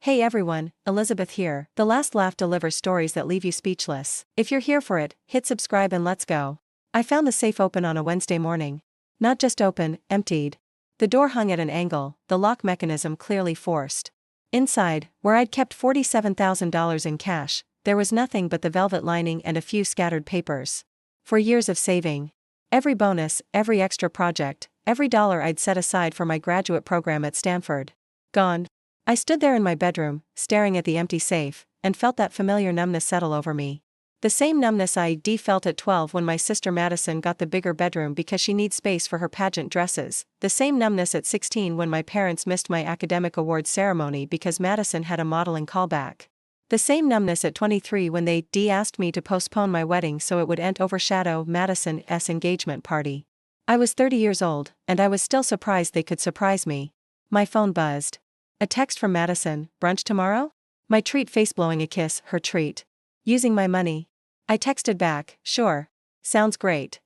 Hey everyone, Elizabeth here. The Last Laugh delivers stories that leave you speechless. If you're here for it, hit subscribe and let's go. I found the safe open on a Wednesday morning. Not just open, emptied. The door hung at an angle, the lock mechanism clearly forced. Inside, where I'd kept $47,000 in cash, there was nothing but the velvet lining and a few scattered papers. For years of saving. Every bonus, every extra project, every dollar I'd set aside for my graduate program at Stanford. Gone. I stood there in my bedroom, staring at the empty safe, and felt that familiar numbness settle over me. The same numbness I felt at 12 when my sister Madison got the bigger bedroom because she needs space for her pageant dresses. The same numbness at 16 when my parents missed my academic awards ceremony because Madison had a modeling callback. The same numbness at 23 when they asked me to postpone my wedding so it wouldn't overshadow Madison's engagement party. I was 30 years old, and I was still surprised they could surprise me. My phone buzzed. A text from Madison, brunch tomorrow? My treat, face blowing a kiss, her treat. Using my money. I texted back, sure. Sounds great.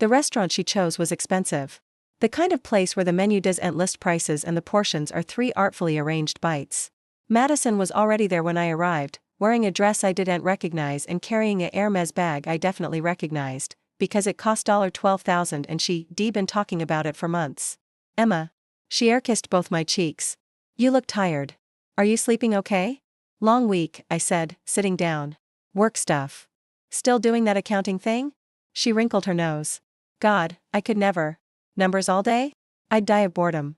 The restaurant she chose was expensive. The kind of place where the menu doesn't list prices and the portions are 3 artfully arranged bites. Madison was already there when I arrived, wearing a dress I didn't recognize and carrying a Hermes bag I definitely recognized, because it cost $12,000 and she'd been talking about it for months. Emma. She air-kissed both my cheeks. You look tired. Are you sleeping okay? Long week, I said, sitting down. Work stuff. Still doing that accounting thing? She wrinkled her nose. God, I could never. Numbers all day? I'd die of boredom.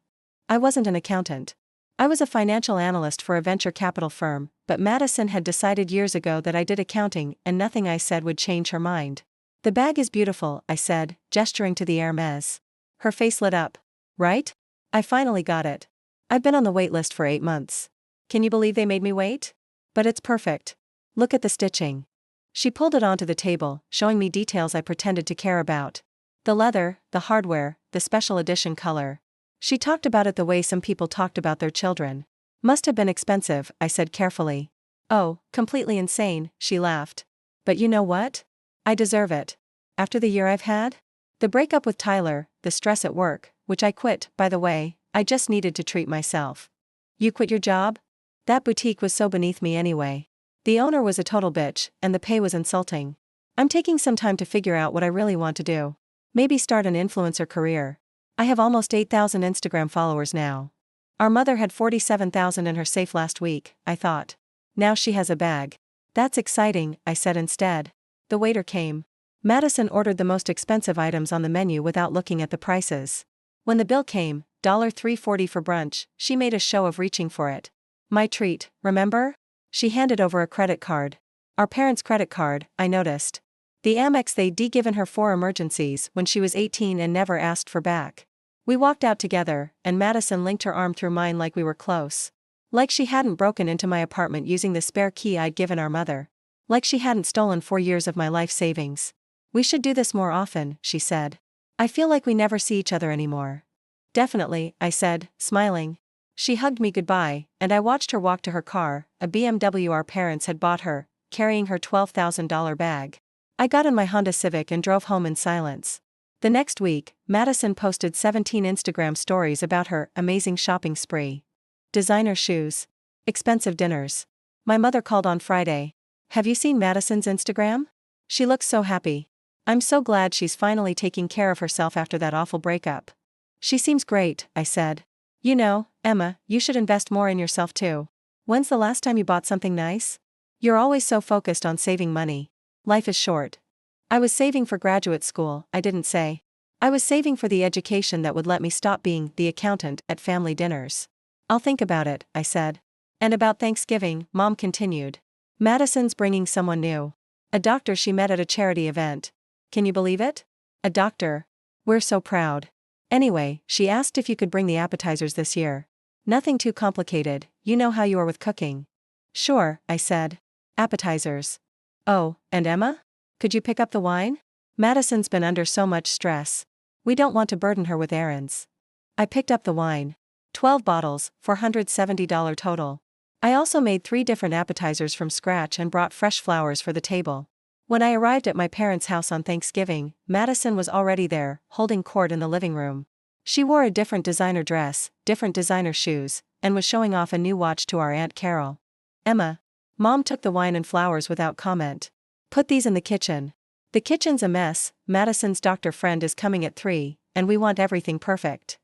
I wasn't an accountant. I was a financial analyst for a venture capital firm, but Madison had decided years ago that I did accounting and nothing I said would change her mind. The bag is beautiful, I said, gesturing to the Hermes. Her face lit up. Right? I finally got it. I've been on the wait list for 8 months. Can you believe they made me wait? But it's perfect. Look at the stitching. She pulled it onto the table, showing me details I pretended to care about. The leather, the hardware, the special edition color. She talked about it the way some people talked about their children. Must have been expensive, I said carefully. Oh, completely insane, she laughed. But you know what? I deserve it. After the year I've had? The breakup with Tyler, the stress at work, which I quit, by the way. I just needed to treat myself. You quit your job? That boutique was so beneath me anyway. The owner was a total bitch, and the pay was insulting. I'm taking some time to figure out what I really want to do. Maybe start an influencer career. I have almost 8,000 Instagram followers now. Our mother had 47,000 in her safe last week, I thought. Now she has a bag. That's exciting, I said instead. The waiter came. Madison ordered the most expensive items on the menu without looking at the prices. When the bill came, $3.40 for brunch, she made a show of reaching for it. My treat, remember? She handed over a credit card. Our parents' credit card, I noticed. The Amex they'd given her for emergencies when she was 18 and never asked for back. We walked out together, and Madison linked her arm through mine like we were close. Like she hadn't broken into my apartment using the spare key I'd given our mother. Like she hadn't stolen 4 years of my life savings. We should do this more often, she said. I feel like we never see each other anymore. Definitely, I said, smiling. She hugged me goodbye, and I watched her walk to her car, a BMW our parents had bought her, carrying her $12,000 bag. I got in my Honda Civic and drove home in silence. The next week, Madison posted 17 Instagram stories about her amazing shopping spree. Designer shoes. Expensive dinners. My mother called on Friday. Have you seen Madison's Instagram? She looks so happy. I'm so glad she's finally taking care of herself after that awful breakup. She seems great, I said. You know, Emma, you should invest more in yourself too. When's the last time you bought something nice? You're always so focused on saving money. Life is short. I was saving for graduate school, I didn't say. I was saving for the education that would let me stop being the accountant at family dinners. I'll think about it, I said. And about Thanksgiving, Mom continued. Madison's bringing someone new. A doctor she met at a charity event. Can you believe it? A doctor. We're so proud. Anyway, she asked if you could bring the appetizers this year. Nothing too complicated, you know how you are with cooking. Sure, I said. Appetizers. Oh, and Emma? Could you pick up the wine? Madison's been under so much stress. We don't want to burden her with errands. I picked up the wine. 12 bottles, $470 total. I also made 3 different appetizers from scratch and brought fresh flowers for the table. When I arrived at my parents' house on Thanksgiving, Madison was already there, holding court in the living room. She wore a different designer dress, different designer shoes, and was showing off a new watch to our Aunt Carol. Emma. Mom took the wine and flowers without comment. Put these in the kitchen. The kitchen's a mess, Madison's doctor friend is coming at 3, and we want everything perfect.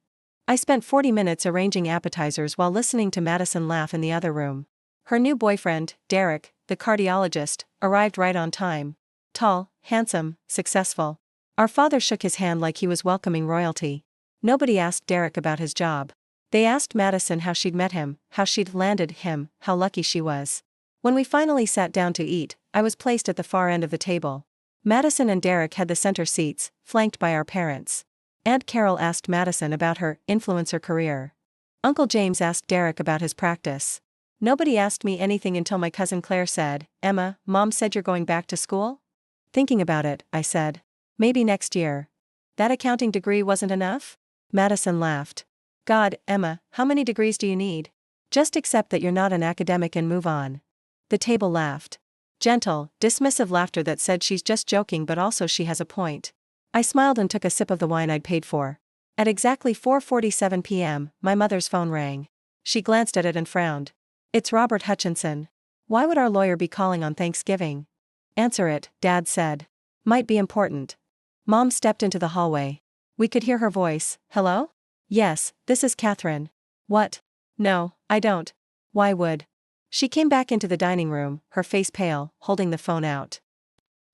I spent 40 minutes arranging appetizers while listening to Madison laugh in the other room. Her new boyfriend, Derek, the cardiologist, arrived right on time. Tall, handsome, successful. Our father shook his hand like he was welcoming royalty. Nobody asked Derek about his job. They asked Madison how she'd met him, how she'd landed him, how lucky she was. When we finally sat down to eat, I was placed at the far end of the table. Madison and Derek had the center seats, flanked by our parents. Aunt Carol asked Madison about her influencer career. Uncle James asked Derek about his practice. Nobody asked me anything until my cousin Claire said, "Emma, Mom said you're going back to school?" Thinking about it, I said. Maybe next year. That accounting degree wasn't enough? Madison laughed. God, Emma, how many degrees do you need? Just accept that you're not an academic and move on. The table laughed. Gentle, dismissive laughter that said she's just joking but also she has a point. I smiled and took a sip of the wine I'd paid for. At exactly 4:47 p.m., my mother's phone rang. She glanced at it and frowned. It's Robert Hutchinson. Why would our lawyer be calling on Thanksgiving? Answer it, Dad said. Might be important. Mom stepped into the hallway. We could hear her voice. Hello? Yes, this is Catherine. What? No, I don't. Why would? She came back into the dining room, her face pale, holding the phone out.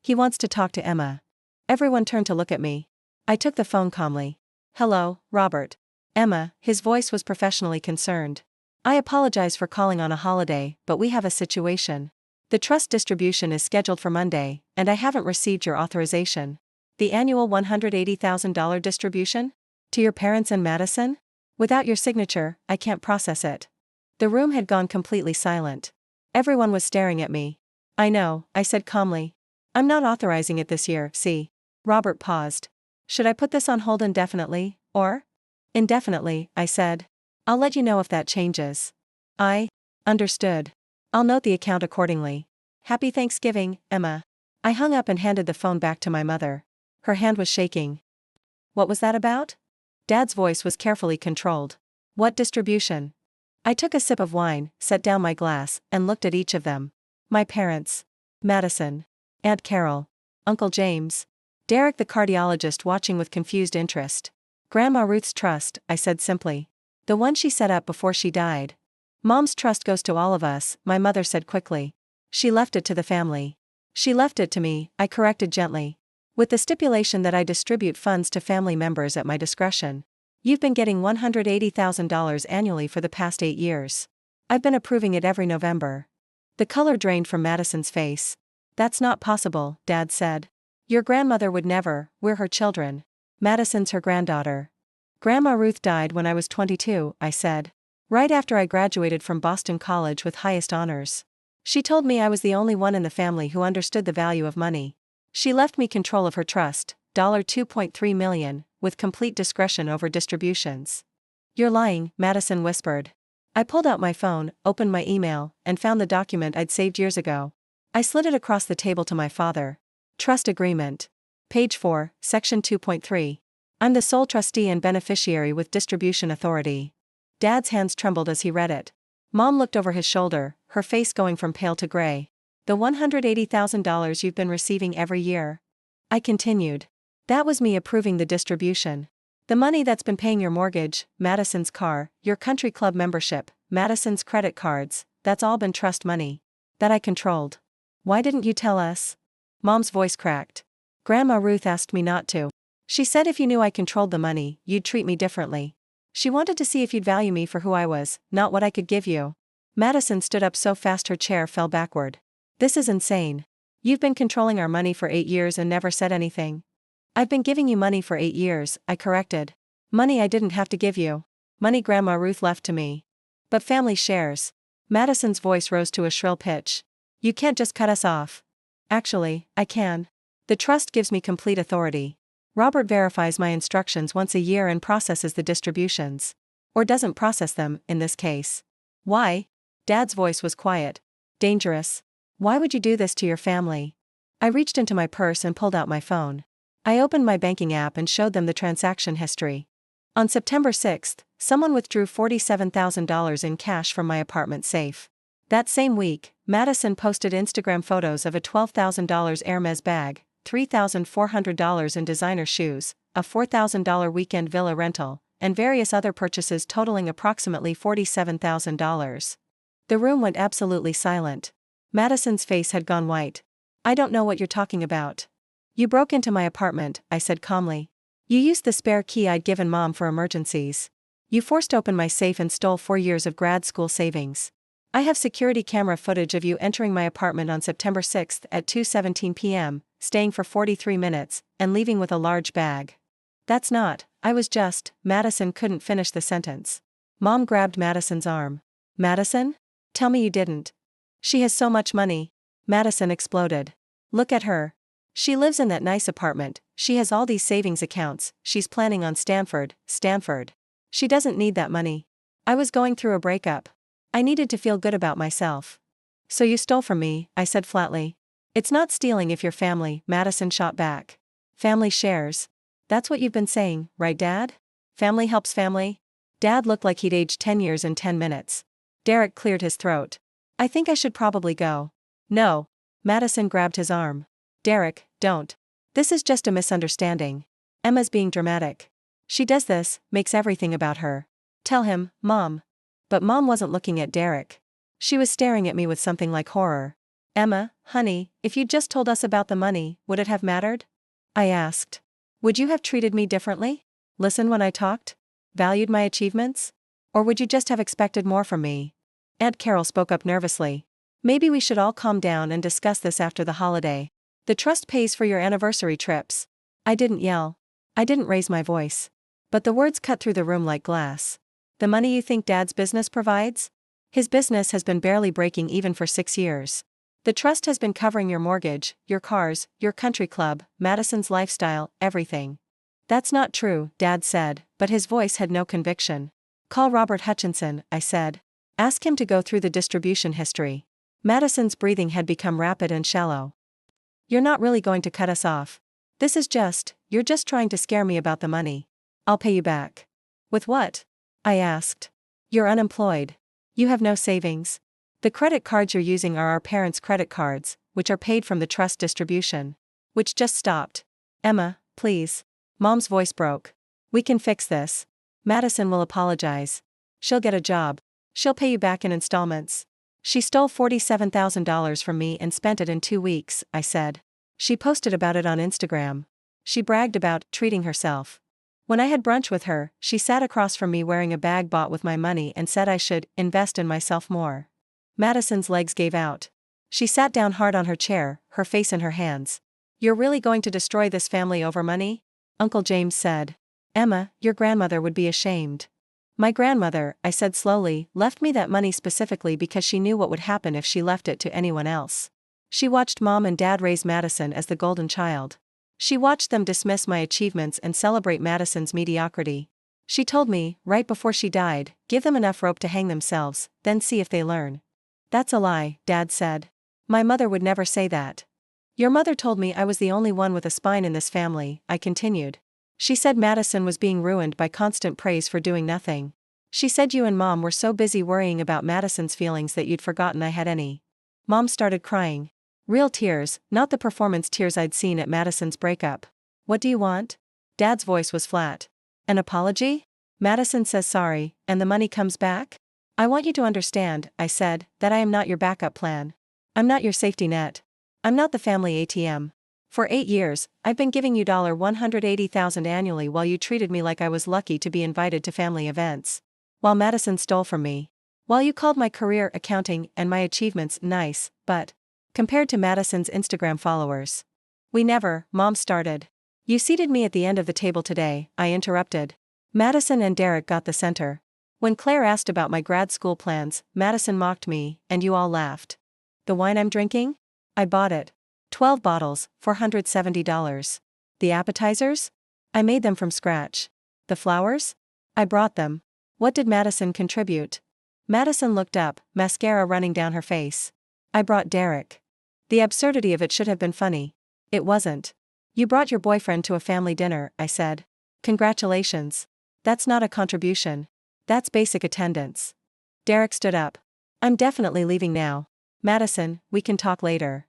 He wants to talk to Emma. Everyone turned to look at me. I took the phone calmly. Hello, Robert. Emma, his voice was professionally concerned. I apologize for calling on a holiday, but we have a situation. The trust distribution is scheduled for Monday, and I haven't received your authorization. The annual $180,000 distribution? To your parents and Madison? Without your signature, I can't process it. The room had gone completely silent. Everyone was staring at me. I know, I said calmly. I'm not authorizing it this year, see. Robert paused. Should I put this on hold indefinitely, or? Indefinitely, I said. I'll let you know if that changes. Understood. I'll note the account accordingly. Happy Thanksgiving, Emma. I hung up and handed the phone back to my mother. Her hand was shaking. What was that about? Dad's voice was carefully controlled. What distribution? I took a sip of wine, set down my glass, and looked at each of them. My parents. Madison. Aunt Carol. Uncle James. Derek the cardiologist watching with confused interest. Grandma Ruth's trust, I said simply. The one she set up before she died. Mom's trust goes to all of us, my mother said quickly. She left it to the family. She left it to me, I corrected gently. With the stipulation that I distribute funds to family members at my discretion. You've been getting $180,000 annually for the past 8 years. I've been approving it every November. The color drained from Madison's face. That's not possible, Dad said. Your grandmother would never, we're her children. Madison's her granddaughter. Grandma Ruth died when I was 22, I said. Right after I graduated from Boston College with highest honors. She told me I was the only one in the family who understood the value of money. She left me control of her trust, $2.3 million, with complete discretion over distributions. You're lying, Madison whispered. I pulled out my phone, opened my email, and found the document I'd saved years ago. I slid it across the table to my father. Trust Agreement. Page 4, Section 2.3. I'm the sole trustee and beneficiary with distribution authority. Dad's hands trembled as he read it. Mom looked over his shoulder, her face going from pale to gray. The $180,000 you've been receiving every year. I continued. That was me approving the distribution. The money that's been paying your mortgage, Madison's car, your country club membership, Madison's credit cards, that's all been trust money. That I controlled. Why didn't you tell us? Mom's voice cracked. Grandma Ruth asked me not to. She said if you knew I controlled the money, you'd treat me differently. She wanted to see if you'd value me for who I was, not what I could give you. Madison stood up so fast her chair fell backward. This is insane. You've been controlling our money for 8 years and never said anything. I've been giving you money for 8 years, I corrected. Money I didn't have to give you. Money Grandma Ruth left to me. But family shares. Madison's voice rose to a shrill pitch. You can't just cut us off. Actually, I can. The trust gives me complete authority. Robert verifies my instructions once a year and processes the distributions. Or doesn't process them, in this case. Why? Dad's voice was quiet. Dangerous. Why would you do this to your family? I reached into my purse and pulled out my phone. I opened my banking app and showed them the transaction history. On September 6th, someone withdrew $47,000 in cash from my apartment safe. That same week, Madison posted Instagram photos of a $12,000 Hermes bag, $3,400 in designer shoes, a $4,000 weekend villa rental, and various other purchases totaling approximately $47,000. The room went absolutely silent. Madison's face had gone white. "I don't know what you're talking about." "You broke into my apartment," I said calmly. "You used the spare key I'd given Mom for emergencies. You forced open my safe and stole 4 years of grad school savings. I have security camera footage of you entering my apartment on September 6th at 2:17 p.m., staying for 43 minutes, and leaving with a large bag." "That's not, I was just," Madison couldn't finish the sentence. Mom grabbed Madison's arm. "Madison? Tell me you didn't. She has so much money." Madison exploded. "Look at her. She lives in that nice apartment, she has all these savings accounts, she's planning on Stanford. She doesn't need that money. I was going through a breakup. I needed to feel good about myself." "So you stole from me," I said flatly. "It's not stealing if you're family," Madison shot back. "Family shares. That's what you've been saying, right Dad? Family helps family?" Dad looked like he'd aged 10 years in 10 minutes. Derek cleared his throat. "I think I should probably go." "No." Madison grabbed his arm. "Derek, don't. This is just a misunderstanding. Emma's being dramatic. She does this, makes everything about her. Tell him, Mom." But Mom wasn't looking at Derek. She was staring at me with something like horror. "Emma, honey, if you'd just told us about the money, would it have mattered?" I asked. "Would you have treated me differently? Listened when I talked? Valued my achievements? Or would you just have expected more from me?" Aunt Carol spoke up nervously. "Maybe we should all calm down and discuss this after the holiday. The trust pays for your anniversary trips." I didn't yell. I didn't raise my voice. But the words cut through the room like glass. "The money you think Dad's business provides? His business has been barely breaking even for 6 years. The trust has been covering your mortgage, your cars, your country club, Madison's lifestyle, everything." "That's not true," Dad said, but his voice had no conviction. "Call Robert Hutchinson," I said. "Ask him to go through the distribution history." Madison's breathing had become rapid and shallow. "You're not really going to cut us off. You're just trying to scare me about the money. I'll pay you back." "With what?" I asked. "You're unemployed. You have no savings. The credit cards you're using are our parents' credit cards, which are paid from the trust distribution." Which just stopped. "Emma, please." Mom's voice broke. "We can fix this. Madison will apologize. She'll get a job. She'll pay you back in installments." "She stole $47,000 from me and spent it in 2 weeks," I said. "She posted about it on Instagram. She bragged about treating herself. When I had brunch with her, she sat across from me wearing a bag bought with my money and said I should invest in myself more." Madison's legs gave out. She sat down hard on her chair, her face in her hands. "You're really going to destroy this family over money?" Uncle James said. "Emma, your grandmother would be ashamed." "My grandmother," I said slowly, "left me that money specifically because she knew what would happen if she left it to anyone else. She watched Mom and Dad raise Madison as the golden child. She watched them dismiss my achievements and celebrate Madison's mediocrity. She told me, right before she died, give them enough rope to hang themselves, then see if they learn." "That's a lie," Dad said. "My mother would never say that." "Your mother told me I was the only one with a spine in this family," I continued. "She said Madison was being ruined by constant praise for doing nothing. She said you and Mom were so busy worrying about Madison's feelings that you'd forgotten I had any." Mom started crying. Real tears, not the performance tears I'd seen at Madison's breakup. "What do you want?" Dad's voice was flat. "An apology? Madison says sorry, and the money comes back?" "I want you to understand," I said, "that I am not your backup plan. I'm not your safety net. I'm not the family ATM. For 8 years, I've been giving you $180,000 annually while you treated me like I was lucky to be invited to family events. While Madison stole from me. While you called my career, accounting, and my achievements nice, but compared to Madison's Instagram followers. We never," Mom started. "You seated me at the end of the table today," I interrupted. Madison and Derek got the center. When Claire asked about my grad school plans, Madison mocked me, and you all laughed. "The wine I'm drinking? I bought it. 12 bottles, $470. The appetizers? I made them from scratch. The flowers? I brought them. What did Madison contribute?" Madison looked up, mascara running down her face. "I brought Derek. The absurdity of it should have been funny. It wasn't. You brought your boyfriend to a family dinner," I said. "Congratulations. That's not a contribution. That's basic attendance. Derek stood up. I'm definitely leaving now. Madison, we can talk later.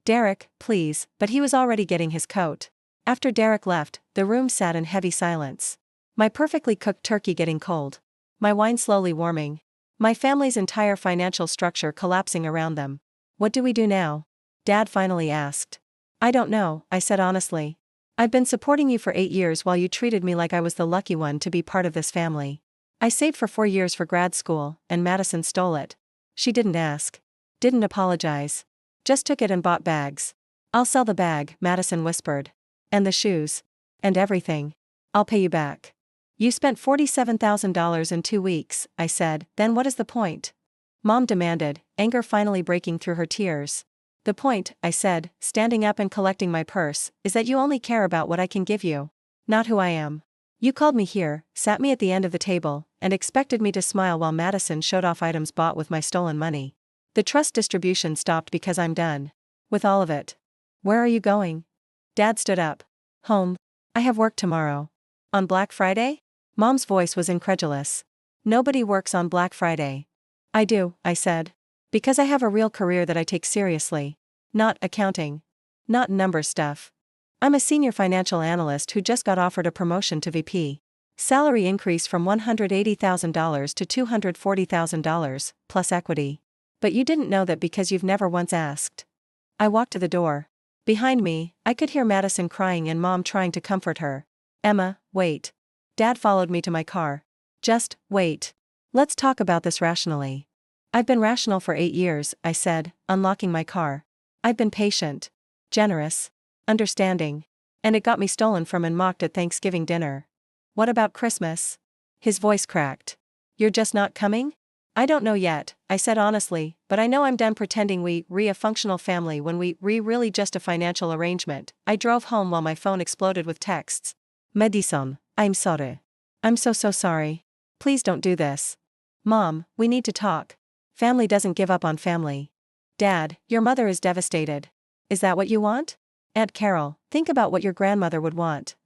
Derek, please, but he was already getting his coat. After Derek left, the room sat in heavy silence. My perfectly cooked turkey getting cold. My wine slowly warming. My family's entire financial structure collapsing around them. What do we do now? Dad finally asked. I don't know, I said honestly. I've been supporting you for 8 years while you treated me like I was the lucky one to be part of this family. I saved for 4 years for grad school, and Madison stole it. She didn't ask. Didn't apologize. Just took it and bought bags. I'll sell the bag, Madison whispered. And the shoes. And everything. I'll pay you back. You spent $47,000 in 2 weeks, I said, then what is the point? Mom demanded, anger finally breaking through her tears. The point, I said, standing up and collecting my purse, is that you only care about what I can give you. Not who I am. You called me here, sat me at the end of the table, and expected me to smile while Madison showed off items bought with my stolen money. The trust distribution stopped because I'm done. With all of it. Where are you going? Dad stood up. Home. I have work tomorrow. On Black Friday? Mom's voice was incredulous. Nobody works on Black Friday. I do, I said. Because I have a real career that I take seriously. Not accounting. Not numbers stuff. I'm a senior financial analyst who just got offered a promotion to VP. Salary increase from $180,000 to $240,000, plus equity. But you didn't know that because you've never once asked. I walked to the door. Behind me, I could hear Madison crying and Mom trying to comfort her. Emma, wait. Dad followed me to my car. Just, wait. Let's talk about this rationally. I've been rational for 8 years, I said, unlocking my car. I've been patient. Generous. Understanding. And it got me stolen from and mocked at Thanksgiving dinner. What about Christmas? His voice cracked. You're just not coming? I don't know yet, I said honestly, but I know I'm done pretending we a functional family when we really just a financial arrangement. I drove home while my phone exploded with texts. Madison, I'm sorry. I'm so sorry. Please don't do this. Mom, we need to talk. Family doesn't give up on family. Dad, your mother is devastated. Is that what you want? Aunt Carol, think about what your grandmother would want.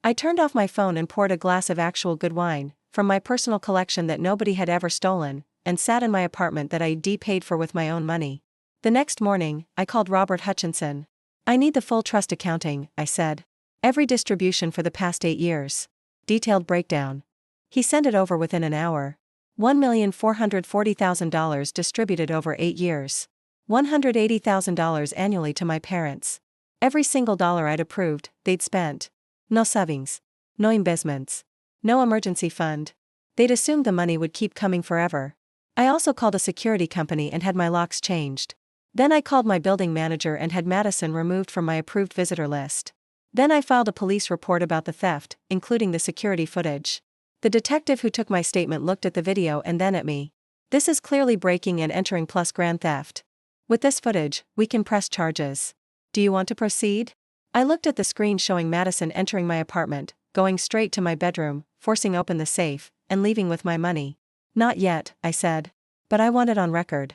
I turned off my phone and poured a glass of actual good wine, from my personal collection that nobody had ever stolen, and sat in my apartment that I'd paid for with my own money. The next morning, I called Robert Hutchinson. I need the full trust accounting, I said. Every distribution for the past 8 years. Detailed breakdown. He sent it over within an hour. $1,440,000 distributed over 8 years. $180,000 annually to my parents. Every single dollar I'd approved, they'd spent. No savings. No investments. No emergency fund. They'd assumed the money would keep coming forever. I also called a security company and had my locks changed. Then I called my building manager and had Madison removed from my approved visitor list. Then I filed a police report about the theft, including the security footage. The detective who took my statement looked at the video and then at me. This is clearly breaking and entering plus grand theft. With this footage, we can press charges. Do you want to proceed? I looked at the screen showing Madison entering my apartment, going straight to my bedroom, forcing open the safe, and leaving with my money. Not yet, I said. But I want it on record.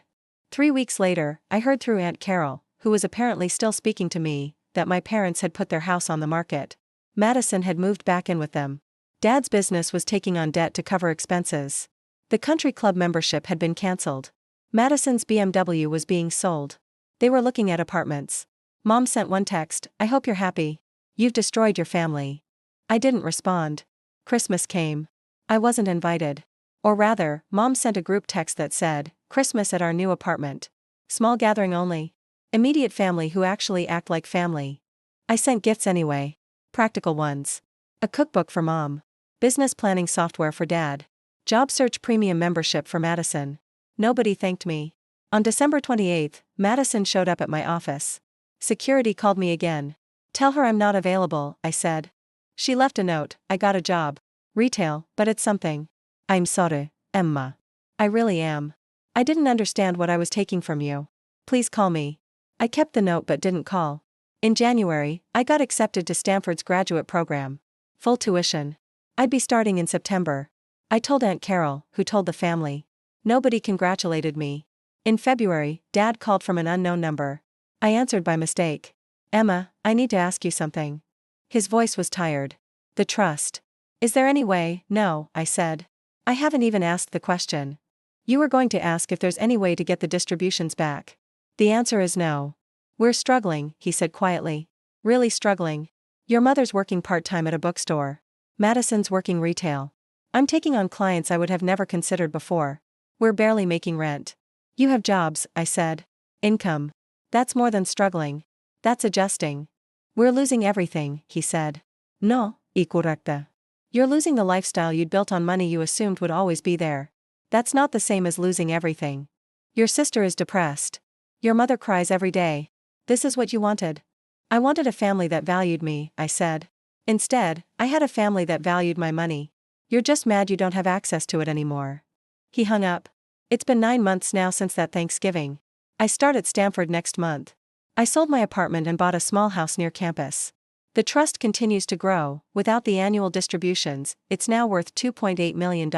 3 weeks later, I heard through Aunt Carol, who was apparently still speaking to me, that my parents had put their house on the market. Madison had moved back in with them. Dad's business was taking on debt to cover expenses. The country club membership had been cancelled. Madison's BMW was being sold. They were looking at apartments. Mom sent one text, I hope you're happy. You've destroyed your family. I didn't respond. Christmas came. I wasn't invited. Or rather, Mom sent a group text that said, Christmas at our new apartment. Small gathering only. Immediate family who actually act like family. I sent gifts anyway. Practical ones. A cookbook for Mom. Business planning software for Dad. Job search premium membership for Madison. Nobody thanked me. On December 28th, Madison showed up at my office. Security called me again. Tell her I'm not available, I said. She left a note, I got a job. Retail, but it's something. I'm sorry, Emma. I really am. I didn't understand what I was taking from you. Please call me. I kept the note but didn't call. In January, I got accepted to Stanford's graduate program. Full tuition. I'd be starting in September. I told Aunt Carol, who told the family. Nobody congratulated me. In February, Dad called from an unknown number. I answered by mistake. Emma, I need to ask you something. His voice was tired. The trust. Is there any way? No, I said. I haven't even asked the question. You were going to ask if there's any way to get the distributions back. The answer is no. We're struggling, he said quietly. Really struggling. Your mother's working part-time at a bookstore. Madison's working retail. I'm taking on clients I would have never considered before. We're barely making rent. You have jobs, I said. Income. That's more than struggling. That's adjusting. We're losing everything, he said. No, y correcta. You're losing the lifestyle you'd built on money you assumed would always be there. That's not the same as losing everything. Your sister is depressed. Your mother cries every day. This is what you wanted. I wanted a family that valued me, I said. Instead, I had a family that valued my money. You're just mad you don't have access to it anymore. He hung up. It's been 9 months now since that Thanksgiving. I start at Stanford next month. I sold my apartment and bought a small house near campus. The trust continues to grow. Without the annual distributions, it's now worth $2.8 million.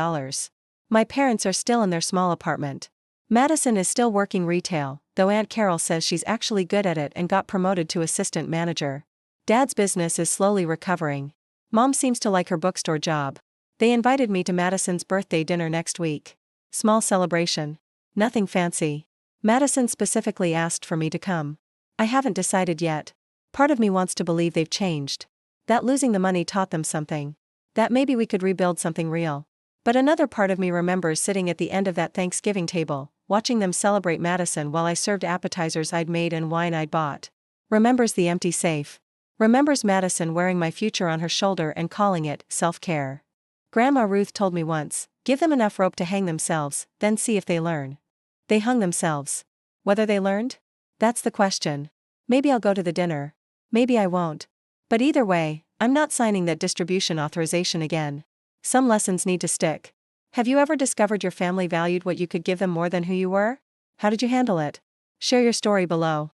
My parents are still in their small apartment. Madison is still working retail, though Aunt Carol says she's actually good at it and got promoted to assistant manager. Dad's business is slowly recovering. Mom seems to like her bookstore job. They invited me to Madison's birthday dinner next week. Small celebration. Nothing fancy. Madison specifically asked for me to come. I haven't decided yet. Part of me wants to believe they've changed. That losing the money taught them something. That maybe we could rebuild something real. But another part of me remembers sitting at the end of that Thanksgiving table, watching them celebrate Madison while I served appetizers I'd made and wine I'd bought. Remembers the empty safe. Remembers Madison wearing my future on her shoulder and calling it self-care. Grandma Ruth told me once, give them enough rope to hang themselves, then see if they learn. They hung themselves. Whether they learned? That's the question. Maybe I'll go to the dinner. Maybe I won't. But either way, I'm not signing that distribution authorization again. Some lessons need to stick. Have you ever discovered your family valued what you could give them more than who you were? How did you handle it? Share your story below.